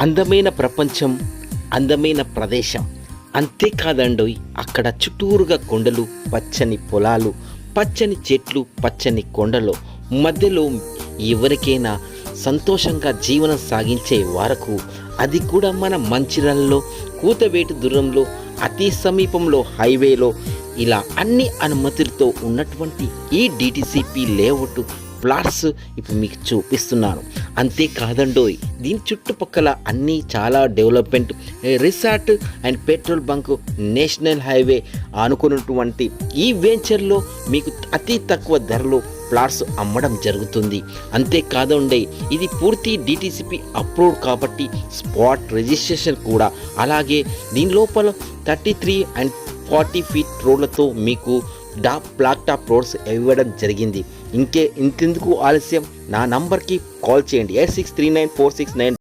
అందమైన ప్రపంచం, అందమైన ప్రదేశం. అంతేకాదండోయ్ అక్కడ చుట్టూరుగా కొండలు, పచ్చని పొలాలు, పచ్చని చెట్లు, పచ్చని కొండలు మధ్యలో ఎవరికైనా సంతోషంగా జీవనం సాగించే వరకు, అది కూడా మన మంచిర్యాలలో కూతవేటు దూరంలో అతి సమీపంలో హైవేలో ఇలా అన్ని అనుమతులతో ఉన్నటువంటి ఈ డిటిసిపి లేఅవుట్ ప్లాట్స్ ఇప్పుడు మీకు చూపిస్తున్నాను. అంతేకాదండోయ్ దీని చుట్టుపక్కల అన్నీ చాలా development, resort and petrol bunk, national highway అనుకున్నటువంటి ఈ వెంచర్లో మీకు అతి తక్కువ ధరలో ప్లాట్స్ అమ్మడం జరుగుతుంది. అంతేకాదండి ఇది పూర్తి డిటిసిపి అప్రూవ్డ్ కాబట్టి స్పాట్ రిజిస్ట్రేషన్ కూడా. అలాగే దీని లోపల 33 and 40 feet రోడ్లతో మీకు బ్లాక్ టాప్ రోడ్స్ ఇవ్వడం జరిగింది. ఇంకెందుకు ఆలస్యం, నా నంబర్కి కాల్ చేయండి 86394696.